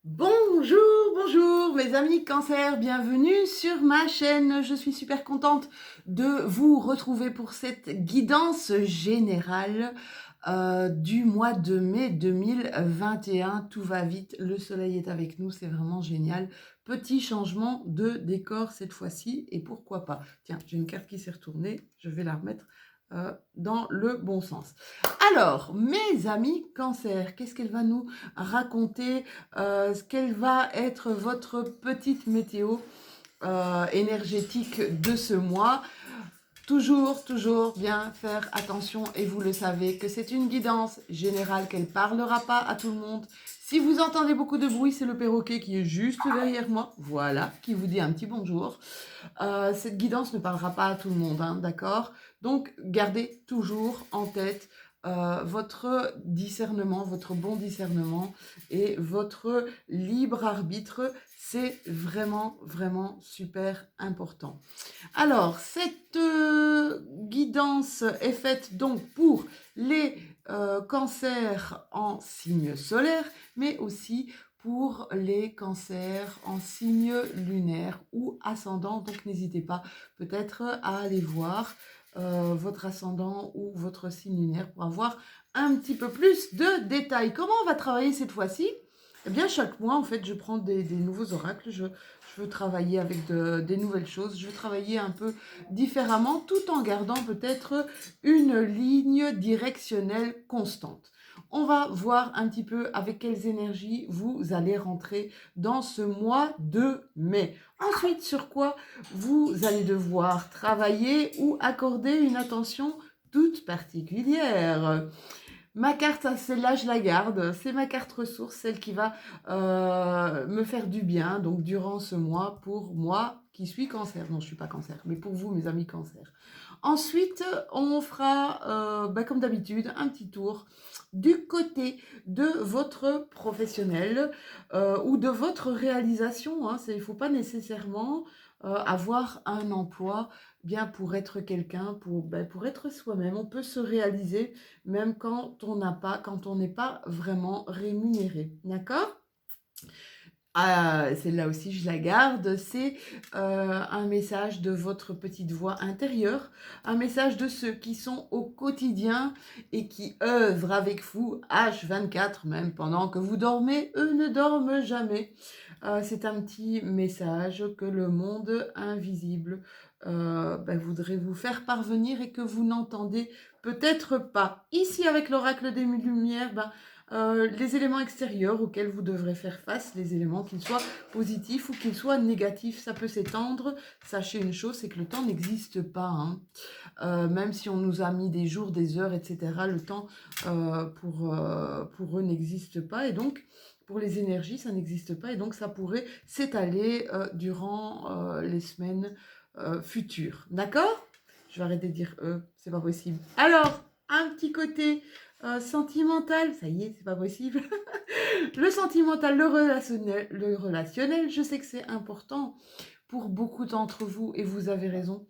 Bonjour, bonjour mes amis Cancer, bienvenue sur ma chaîne. Je suis super contente de vous retrouver pour cette guidance générale du mois de mai 2021. Tout va vite, le soleil est avec nous, c'est vraiment génial. Petit changement de décor cette fois-ci et pourquoi pas. Tiens, j'ai une carte qui s'est retournée, je vais la remettre dans le bon sens. Alors, mes amis Cancer, qu'est-ce qu'elle va nous raconter, quelle va être votre petite météo énergétique de ce mois. Toujours bien faire attention et vous le savez que c'est une guidance générale, qu'elle ne parlera pas à tout le monde. Si vous entendez beaucoup de bruit, c'est le perroquet qui est juste derrière moi, voilà, qui vous dit un petit bonjour. Cette guidance ne parlera pas à tout le monde, hein, d'accord? Donc, gardez toujours en tête votre discernement, votre bon discernement et votre libre arbitre. C'est vraiment super important. Alors, cette guidance est faite donc pour les cancers en signe solaire, mais aussi pour les cancers en signe lunaire ou ascendant. Donc, n'hésitez pas peut-être à aller voir votre ascendant ou votre signe lunaire pour avoir un petit peu plus de détails. Comment on va travailler cette fois-ci? Eh bien, chaque mois, en fait, je prends des nouveaux oracles. Je veux travailler avec des nouvelles choses. Je veux travailler un peu différemment tout en gardant peut-être une ligne directionnelle constante. On va voir un petit peu avec quelles énergies vous allez rentrer dans ce mois de mai. Ensuite, sur quoi vous allez devoir travailler ou accorder une attention toute particulière. Ma carte, celle-là, je la garde. C'est ma carte ressource, celle qui va me faire du bien, donc durant ce mois, pour moi qui suis cancer. Non, je ne suis pas cancer, mais pour vous, mes amis cancer. Ensuite, on fera, comme d'habitude, un petit tour du côté de votre professionnel ou de votre réalisation. Hein. Il ne faut pas nécessairement avoir un emploi bien pour être quelqu'un, pour être soi-même. On peut se réaliser même quand on n'est pas vraiment rémunéré. D'accord? Celle-là aussi, je la garde. C'est un message de votre petite voix intérieure, un message de ceux qui sont au quotidien et qui œuvrent avec vous H24, même pendant que vous dormez, eux ne dorment jamais. C'est un petit message que le monde invisible voudrait vous faire parvenir et que vous n'entendez peut-être pas. Ici, avec l'oracle des Lumières, les éléments extérieurs auxquels vous devrez faire face, les éléments qu'ils soient positifs ou qu'ils soient négatifs, ça peut s'étendre. Sachez une chose, c'est que le temps n'existe pas. Hein. Même si on nous a mis des jours, des heures, etc., le temps pour eux n'existe pas. Et donc, pour les énergies, ça n'existe pas. Et donc, ça pourrait s'étaler durant les semaines futures. D'accord? Je vais arrêter de dire c'est pas possible. Alors, un petit côté sentimental, ça y est, c'est pas possible. Le sentimental, le relationnel, je sais que c'est important pour beaucoup d'entre vous et vous avez raison,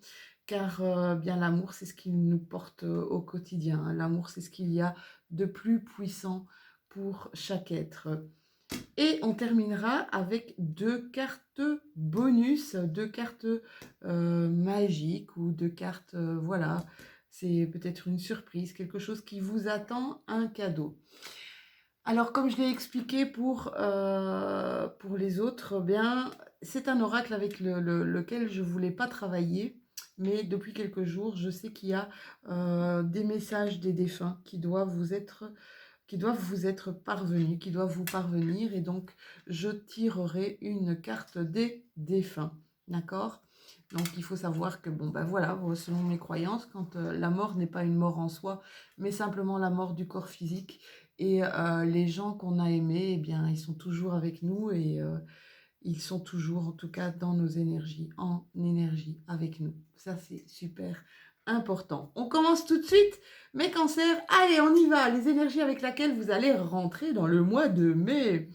car bien l'amour, c'est ce qui nous porte au quotidien. Hein. L'amour, c'est ce qu'il y a de plus puissant pour chaque être. Et on terminera avec deux cartes bonus, deux cartes magiques ou deux cartes, voilà, c'est peut-être une surprise, quelque chose qui vous attend, un cadeau. Alors, comme je l'ai expliqué pour les autres, bien, c'est un oracle avec lequel je ne voulais pas travailler, mais depuis quelques jours, je sais qu'il y a des messages des défunts qui doivent vous être parvenus, qui doivent vous parvenir, et donc je tirerai une carte des défunts, d'accord? Donc il faut savoir que, bon, ben voilà, selon mes croyances, quand la mort n'est pas une mort en soi, mais simplement la mort du corps physique, et les gens qu'on a aimés, eh bien, ils sont toujours avec nous, et ils sont toujours, en tout cas, dans nos énergies, en énergie avec nous. Ça, c'est super important. On commence tout de suite, mes cancers. Allez, on y va. Les énergies avec lesquelles vous allez rentrer dans le mois de mai.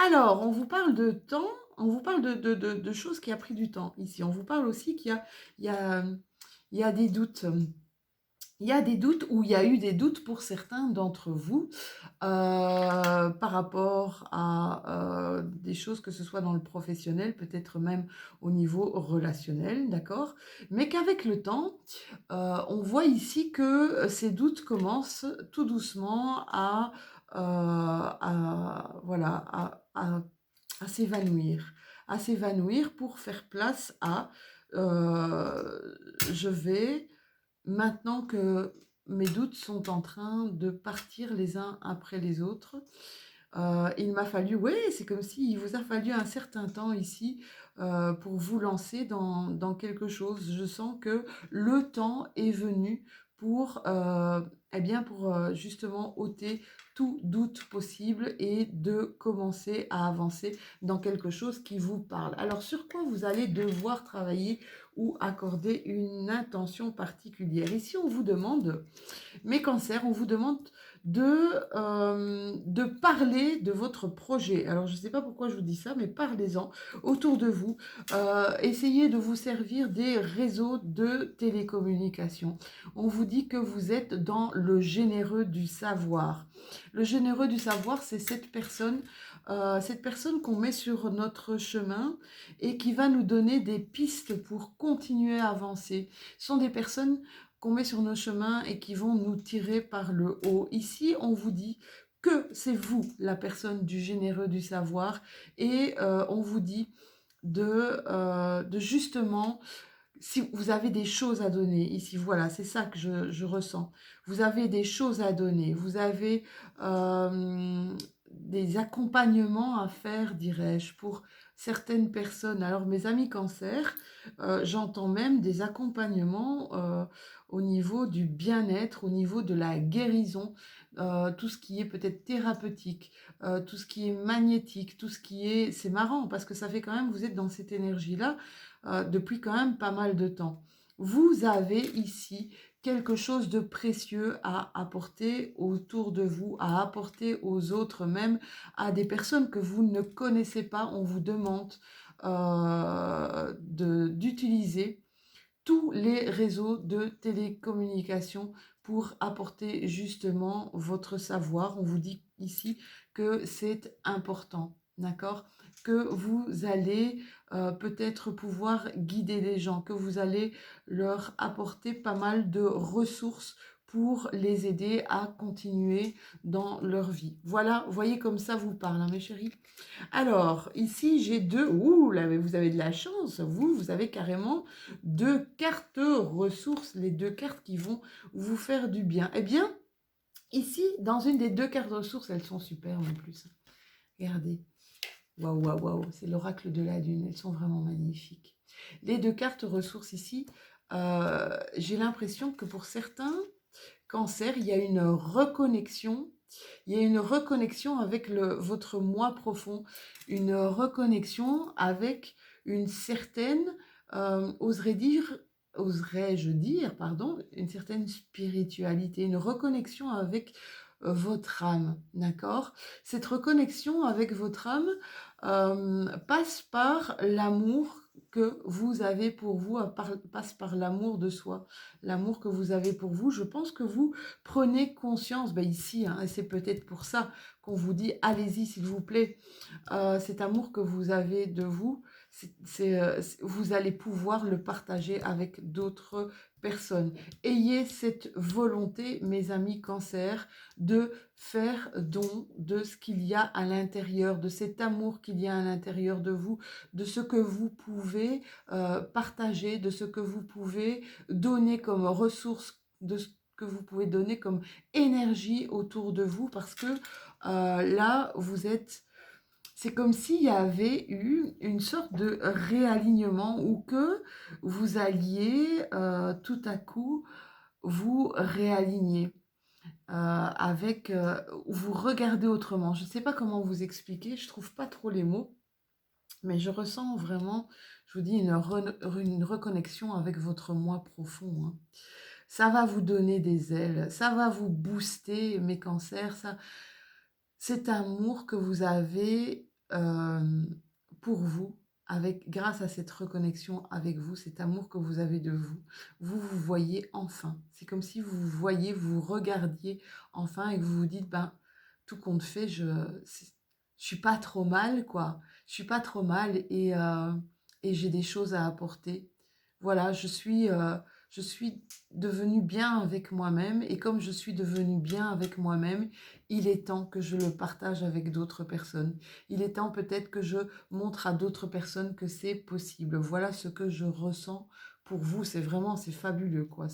Alors, on vous parle de temps, on vous parle de choses qui a pris du temps ici. On vous parle aussi qu'il y a, il y a des doutes. il y a des doutes ou il y a eu des doutes pour certains d'entre vous par rapport à des choses, que ce soit dans le professionnel, peut-être même au niveau relationnel, d'accord? Mais qu'avec le temps, on voit ici que ces doutes commencent tout doucement voilà, à s'évanouir pour faire place à je vais, maintenant que mes doutes sont en train de partir les uns après les autres, il m'a fallu, oui, c'est comme s'il vous a fallu un certain temps ici pour vous lancer dans quelque chose. Je sens que le temps est venu pour, eh bien, pour justement ôter tout doute possible et de commencer à avancer dans quelque chose qui vous parle. Alors, sur quoi vous allez devoir travailler ou accorder une intention particulière? Ici, on vous demande, mes cancers, on vous demande de parler de votre projet. Alors, je ne sais pas pourquoi je vous dis ça, mais parlez-en autour de vous. Essayez de vous servir des réseaux de télécommunication. On vous dit que vous êtes dans le généreux du savoir. Le généreux du savoir, c'est cette personne qu'on met sur notre chemin et qui va nous donner des pistes pour continuer à avancer. Ce sont des personnes qu'on met sur nos chemins et qui vont nous tirer par le haut. Ici, on vous dit que c'est vous la personne du généreux du savoir et on vous dit de justement, si vous avez des choses à donner ici, voilà, c'est ça que je ressens. Vous avez des choses à donner, vous avez des accompagnements à faire, dirais-je, pour certaines personnes. Alors, mes amis cancer, j'entends même des accompagnements au niveau du bien-être, au niveau de la guérison, tout ce qui est peut-être thérapeutique, tout ce qui est magnétique, tout ce qui est... C'est marrant parce que ça fait quand même, vous êtes dans cette énergie-là depuis quand même pas mal de temps. Vous avez ici quelque chose de précieux à apporter autour de vous, à apporter aux autres, même à des personnes que vous ne connaissez pas. On vous demande d'utiliser tous les réseaux de télécommunication pour apporter justement votre savoir. On vous dit ici que c'est important, d'accord? Que vous allez peut-être pouvoir guider les gens, que vous allez leur apporter pas mal de ressources pour les aider à continuer dans leur vie. Voilà, voyez comme ça vous parle, hein, mes chéris. Alors, ici, j'ai deux... Ouh, là, mais vous avez de la chance. Vous avez carrément deux cartes ressources, les deux cartes qui vont vous faire du bien. Eh bien, ici, dans une des deux cartes ressources, elles sont superbes en plus. Regardez. Waouh, waouh, waouh. C'est l'oracle de la lune. Elles sont vraiment magnifiques. Les deux cartes ressources ici, j'ai l'impression que pour certains cancers, il y a une reconnexion. Il y a une reconnexion avec votre moi profond, une reconnexion avec une certaine, oserais-je dire, pardon, une certaine spiritualité, une reconnexion avec votre âme, d'accord? Cette reconnexion avec votre âme passe par l'amour que vous avez pour vous, passe par l'amour de soi, l'amour que vous avez pour vous. Je pense que vous prenez conscience, ben ici, hein, et c'est peut-être pour ça qu'on vous dit, allez-y s'il vous plaît, cet amour que vous avez de vous, vous allez pouvoir le partager avec d'autres personnes. Ayez cette volonté, mes amis cancer, de faire don de ce qu'il y a à l'intérieur, de cet amour qu'il y a à l'intérieur de vous, de ce que vous pouvez partager, de ce que vous pouvez donner comme ressources, de ce que vous pouvez donner comme énergie autour de vous, parce que là, vous êtes... C'est comme s'il y avait eu une sorte de réalignement ou que vous alliez tout à coup vous réaligner avec... vous regardez autrement. Je ne sais pas comment vous expliquer, je ne trouve pas trop les mots, mais je ressens vraiment, je vous dis, une reconnexion avec votre moi profond, hein. Ça va vous donner des ailes, ça va vous booster, mes cancers, ça, cet amour que vous avez pour vous grâce à cette reconnexion avec vous, cet amour que vous avez de vous, vous vous voyez enfin. C'est comme si vous vous voyez, vous regardiez enfin et que vous vous dites, ben, tout compte fait, je suis pas trop mal, quoi. Je suis pas trop mal et j'ai des choses à apporter. Voilà, je suis devenue bien avec moi-même et comme je suis devenue bien avec moi-même, il est temps que je le partage avec d'autres personnes. Il est temps peut-être que je montre à d'autres personnes que c'est possible. Voilà ce que je ressens pour vous. C'est vraiment, c'est fabuleux, quoi.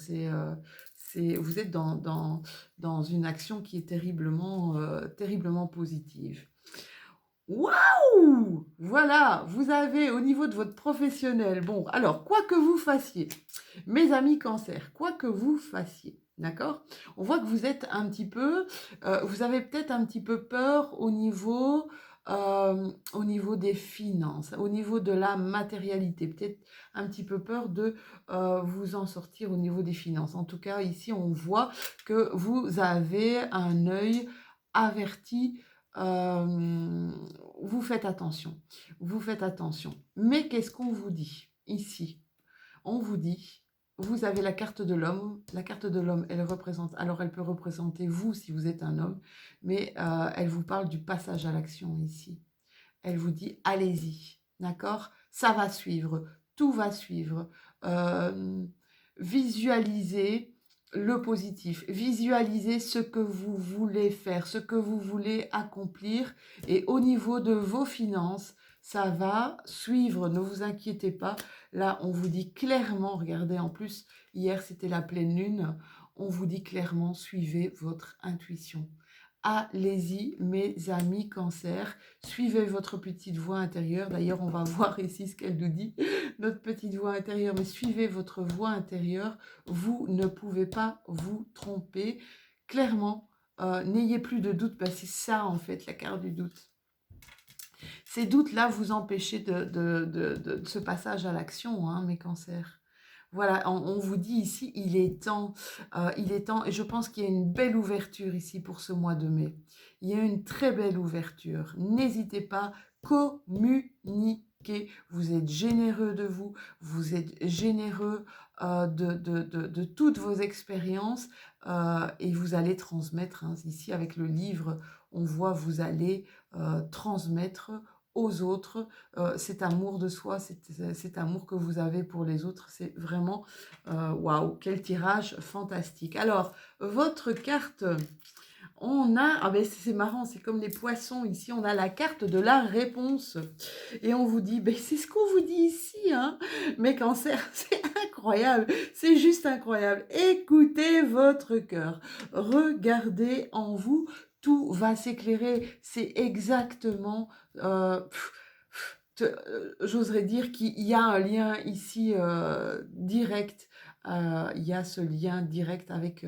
Vous êtes dans une action qui est terriblement positive. Waouh! Voilà, vous avez au niveau de votre professionnel, bon, alors, quoi que vous fassiez, mes amis cancer, quoi que vous fassiez, d'accord? On voit que vous êtes un petit peu, vous avez peut-être un petit peu peur au niveau des finances, au niveau de la matérialité, peut-être un petit peu peur de vous en sortir au niveau des finances. En tout cas, ici, on voit que vous avez un œil averti. euh, Vous faites attention, vous faites attention. Mais qu'est-ce qu'on vous dit ici? On vous dit, vous avez la carte de l'homme. La carte de l'homme, elle représente, alors elle peut représenter vous si vous êtes un homme, mais elle vous parle du passage à l'action ici. Elle vous dit, allez-y, d'accord? Ça va suivre, tout va suivre. Euh, Visualisez le positif, visualisez ce que vous voulez faire, ce que vous voulez accomplir. Et au niveau de vos finances, ça va suivre, ne vous inquiétez pas. Là, on vous dit clairement, regardez, en plus, hier c'était la pleine lune, on vous dit clairement, suivez votre intuition. Allez-y, mes amis cancer, suivez votre petite voix intérieure. D'ailleurs, on va voir ici ce qu'elle nous dit, notre petite voix intérieure, mais suivez votre voix intérieure. Vous ne pouvez pas vous tromper. Clairement, n'ayez plus de doute, parce que c'est ça en fait la carte du doute. Ces doutes-là vous empêchez de ce passage à l'action, hein, mes cancers. Voilà, on vous dit ici, il est temps, et je pense qu'il y a une belle ouverture ici pour ce mois de mai. Il y a une très belle ouverture. N'hésitez pas, communiquez. Vous êtes généreux de vous, vous êtes généreux de toutes vos expériences et vous allez transmettre, hein, ici avec le livre, on voit vous allez transmettre aux autres cet amour de soi, cet amour que vous avez pour les autres. C'est vraiment, waouh, quel tirage fantastique. Alors, votre carte, on a, ah ben c'est marrant, c'est comme les poissons ici, on a la carte de la réponse. Et on vous dit, ben c'est ce qu'on vous dit ici, hein, mes cancers, c'est incroyable, c'est juste incroyable. Écoutez votre cœur, regardez en vous, tout va s'éclairer. C'est exactement, j'oserais dire qu'il y a un lien ici direct. Il y a ce lien direct avec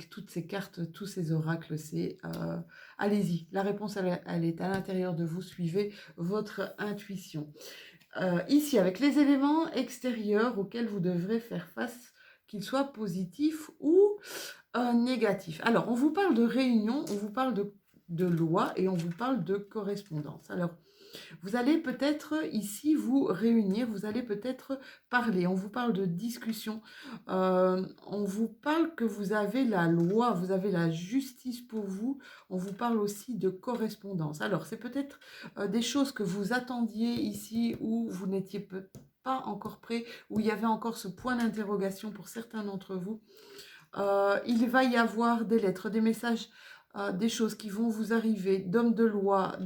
toutes ces cartes, tous ces oracles. Allez-y, la réponse elle est à l'intérieur de vous. Suivez votre intuition. Ici, avec les éléments extérieurs auxquels vous devrez faire face, qu'ils soient positifs ou négatifs. Alors, on vous parle de réunion, on vous parle de loi et on vous parle de correspondance. Alors, vous allez peut-être ici vous réunir, vous allez peut-être parler, on vous parle de discussion, on vous parle que vous avez la loi, vous avez la justice pour vous, on vous parle aussi de correspondance. Alors, c'est peut-être des choses que vous attendiez ici où vous n'étiez pas encore prêt, où il y avait encore ce point d'interrogation pour certains d'entre vous. Il va y avoir des lettres, des messages, des choses qui vont vous arriver, d'hommes de loi,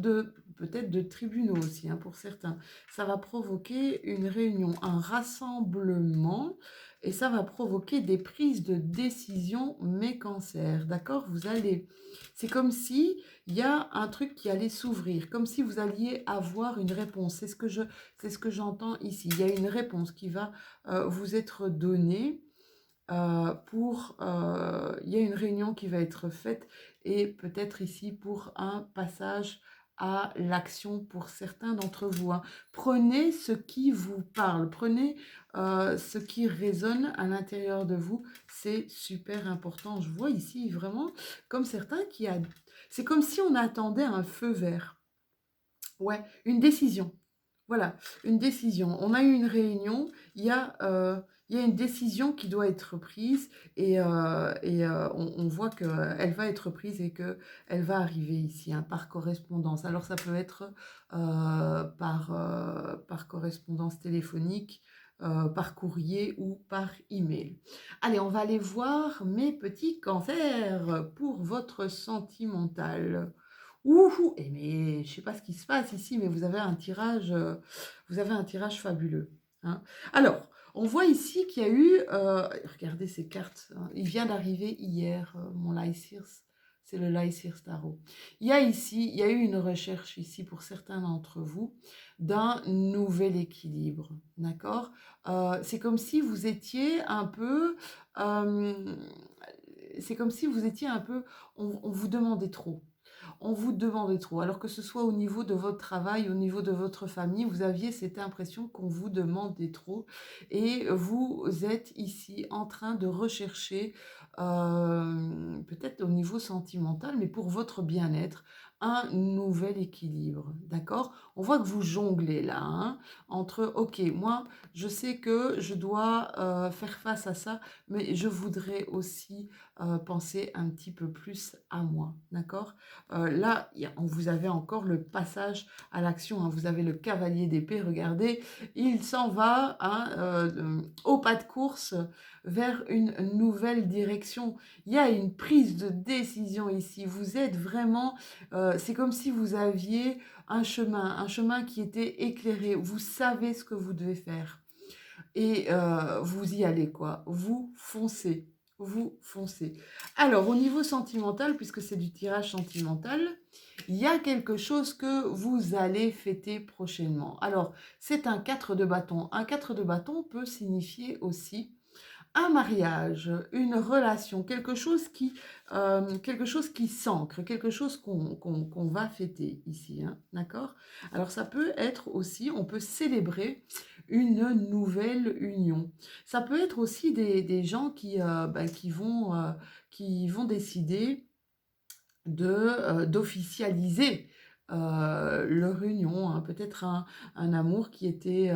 peut-être de tribunaux aussi, hein, pour certains. Ça va provoquer une réunion, un rassemblement, et ça va provoquer des prises de décision, mes cancers, d'accord? C'est comme si il y a un truc qui allait s'ouvrir, comme si vous alliez avoir une réponse. C'est ce que j'entends ici. Il y a une réponse qui va vous être donnée. Il y a une réunion qui va être faite et peut-être ici pour un passage à l'action pour certains d'entre vous, hein. Prenez ce qui vous parle, prenez ce qui résonne à l'intérieur de vous, c'est super important. Je vois ici vraiment comme certains c'est comme si on attendait un feu vert, ouais, une décision. Voilà, une décision. On a eu une réunion, il y a une décision qui doit être prise on voit qu'elle va être prise et qu'elle va arriver ici, hein, par correspondance. Alors ça peut être par correspondance téléphonique, par courrier ou par email. Allez, on va aller voir mes petits cancers pour votre sentimental. Ouhou! Eh mais je sais pas ce qui se passe ici, mais vous avez un tirage fabuleux, hein. Alors, on voit ici qu'il y a eu, regardez ces cartes, hein, il vient d'arriver hier, mon Lysirs, c'est le Lysirs Tarot. Il y a eu une recherche ici pour certains d'entre vous d'un nouvel équilibre, d'accord? C'est comme si vous étiez un peu, euh, c'est comme si vous étiez un peu, on vous demandait trop. On vous demandait trop. Alors que ce soit au niveau de votre travail, au niveau de votre famille, vous aviez cette impression qu'on vous demandait trop. Et vous êtes ici en train de rechercher, peut-être au niveau sentimental, mais pour votre bien-être, un nouvel équilibre. D'accord? On voit que vous jonglez là, hein, entre, ok, moi, je sais que je dois faire face à ça, mais je voudrais aussi penser un petit peu plus à moi. D'accord? Là, vous avez encore le passage à l'action, hein. Vous avez le cavalier d'épée, regardez, il s'en va, hein, au pas de course vers une nouvelle direction. Il y a une prise de décision ici. Vous êtes vraiment, c'est comme si vous aviez un chemin qui était éclairé. Vous savez ce que vous devez faire. Et vous y allez, quoi. Vous foncez. Vous foncez. Alors, au niveau sentimental, puisque c'est du tirage sentimental, il y a quelque chose que vous allez fêter prochainement. Alors, c'est un 4 de bâton. Un 4 de bâton peut signifier aussi un mariage, une relation, quelque chose qui s'ancre, quelque chose qu'on va fêter ici, hein, d'accord? Alors ça peut être aussi, on peut célébrer une nouvelle union. Ça peut être aussi des gens qui vont décider d'officialiser leur union, hein. Peut-être un amour qui était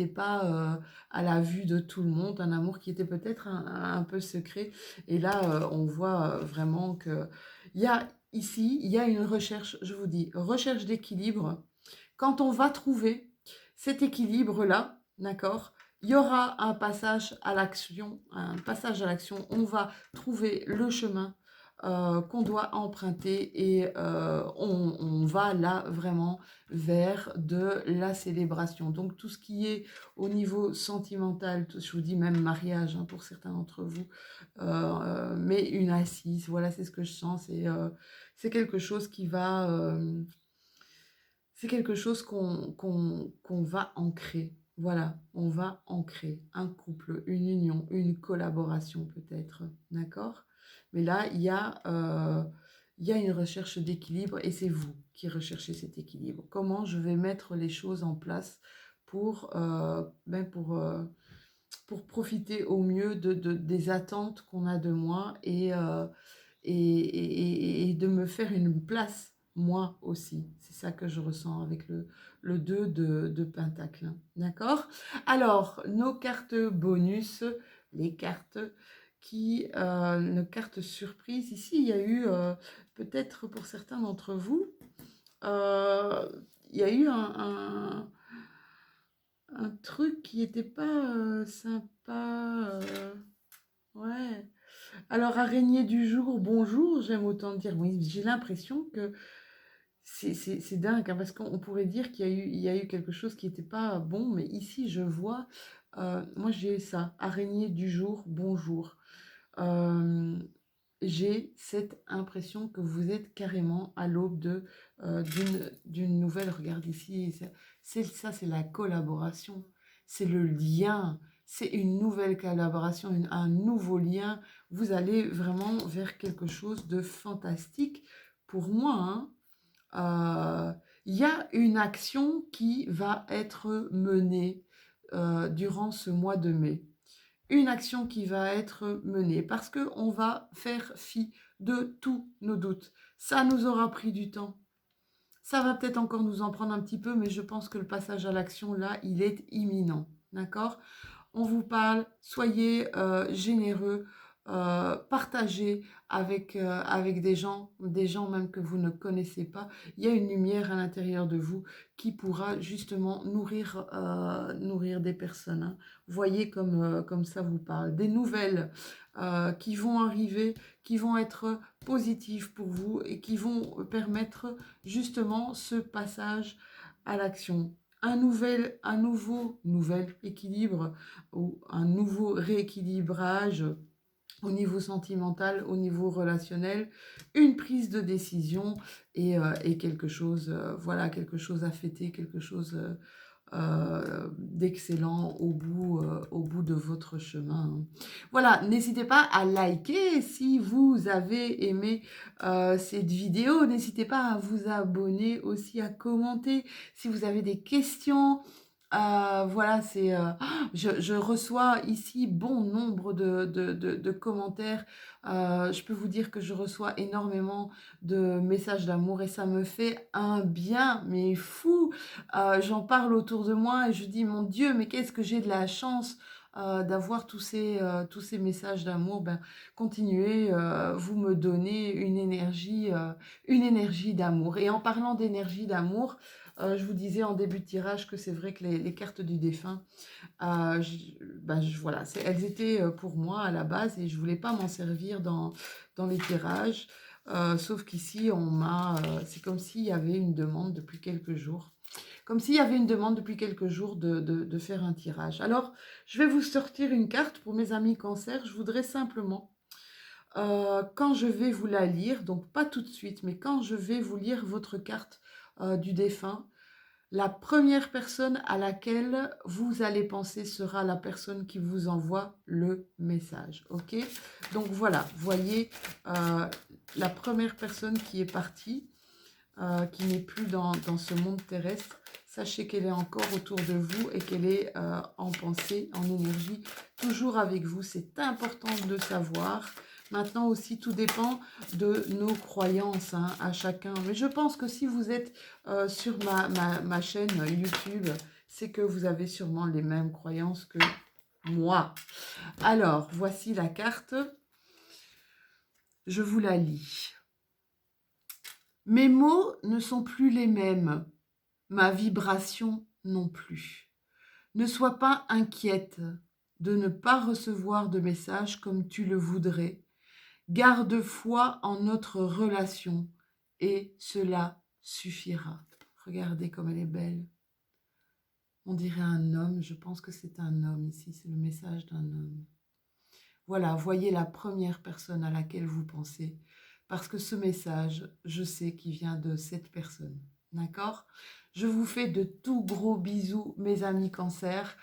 pas à la vue de tout le monde, un amour qui était peut-être un peu secret. Et là, on voit vraiment que il y a une recherche, je vous dis, recherche d'équilibre. Quand on va trouver cet équilibre-là, d'accord, il y aura un passage à l'action, on va trouver le chemin qu'on doit emprunter et on va là vraiment vers de la célébration. Donc tout ce qui est au niveau sentimental, je vous dis même mariage, hein, pour certains d'entre vous, mais une assise, voilà, c'est ce que je sens, c'est quelque chose qui va... c'est quelque chose qu'on va ancrer. Voilà, on va ancrer un couple, une union, une collaboration peut-être, d'accord? Mais là, il y a une recherche d'équilibre et c'est vous qui recherchez cet équilibre. Comment je vais mettre les choses en place pour, pour profiter au mieux des attentes qu'on a de moi et de me faire une place, moi aussi. C'est ça que je ressens avec le 2 de Pentacle. D'accord? Alors, nos cartes bonus, les cartes nos cartes surprises. Ici, il y a eu, peut-être pour certains d'entre vous, euh, il y a eu un truc qui n'était pas sympa. Ouais. Alors, araignée du jour, bonjour, j'aime autant dire. Oui, j'ai l'impression que c'est dingue, hein, parce qu'on pourrait dire il y a eu quelque chose qui n'était pas bon, mais ici, je vois, moi j'ai ça, araignée du jour, bonjour. Euh, j'ai cette impression que vous êtes carrément à l'aube d'une nouvelle, regarde ici, c'est la collaboration, c'est le lien, c'est une nouvelle collaboration, un nouveau lien. Vous allez vraiment vers quelque chose de fantastique. Pour moi, hein, il y a une action qui va être menée durant ce mois de mai. Une action qui va être menée parce qu'on va faire fi de tous nos doutes. Ça nous aura pris du temps. Ça va peut-être encore nous en prendre un petit peu, mais je pense que le passage à l'action, là, il est imminent. D'accord? On vous parle, soyez généreux, partagez avec des gens même que vous ne connaissez pas. Il y a une lumière à l'intérieur de vous qui pourra justement nourrir des personnes, hein. Voyez comme ça vous parle. Des nouvelles qui vont arriver, qui vont être positives pour vous et qui vont permettre justement ce passage à l'action. Nouvel équilibre ou un nouveau rééquilibrage au niveau sentimental, au niveau relationnel, une prise de décision et quelque chose, voilà, quelque chose à fêter, quelque chose d'excellent au bout de votre chemin, hein. Voilà, n'hésitez pas à liker si vous avez aimé cette vidéo. N'hésitez pas à vous abonner aussi, à commenter si vous avez des questions. Voilà, je reçois ici bon nombre de commentaires. Je peux vous dire que je reçois énormément de messages d'amour et ça me fait un bien, mais fou. J'en parle autour de moi et je dis, mon Dieu, mais qu'est-ce que j'ai de la chance d'avoir tous ces messages d'amour. Ben, continuez, vous me donnez une énergie d'amour. Et en parlant d'énergie d'amour, je vous disais en début de tirage que c'est vrai que les cartes du défunt, voilà, elles étaient pour moi à la base et je voulais pas m'en servir dans les tirages. Sauf qu'ici, c'est comme s'il y avait une demande depuis quelques jours. Comme s'il y avait une demande depuis quelques jours de faire un tirage. Alors, je vais vous sortir une carte pour mes amis cancer. Je voudrais simplement, quand je vais vous la lire, donc pas tout de suite, mais quand je vais vous lire votre carte du défunt, la première personne à laquelle vous allez penser sera la personne qui vous envoie le message. Ok? Donc voilà, voyez la première personne qui est partie, qui n'est plus dans ce monde terrestre. Sachez qu'elle est encore autour de vous et qu'elle est en pensée, en énergie, toujours avec vous. C'est important de savoir. Maintenant aussi, tout dépend de nos croyances, hein, à chacun. Mais je pense que si vous êtes sur ma chaîne YouTube, c'est que vous avez sûrement les mêmes croyances que moi. Alors, voici la carte. Je vous la lis. Mes mots ne sont plus les mêmes. Ma vibration non plus. Ne sois pas inquiète de ne pas recevoir de message comme tu le voudrais. Garde foi en notre relation et cela suffira. Regardez comme elle est belle. On dirait un homme, je pense que c'est un homme ici, c'est le message d'un homme. Voilà, voyez la première personne à laquelle vous pensez, parce que ce message, je sais qu'il vient de cette personne. D'accord? Je vous fais de tout gros bisous, mes amis cancer.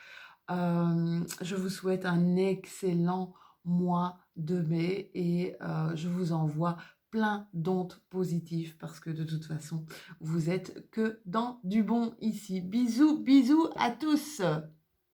Je vous souhaite un excellent mois de mai et je vous envoie plein d'ondes positives parce que de toute façon, vous êtes que dans du bon ici. Bisous, bisous à tous!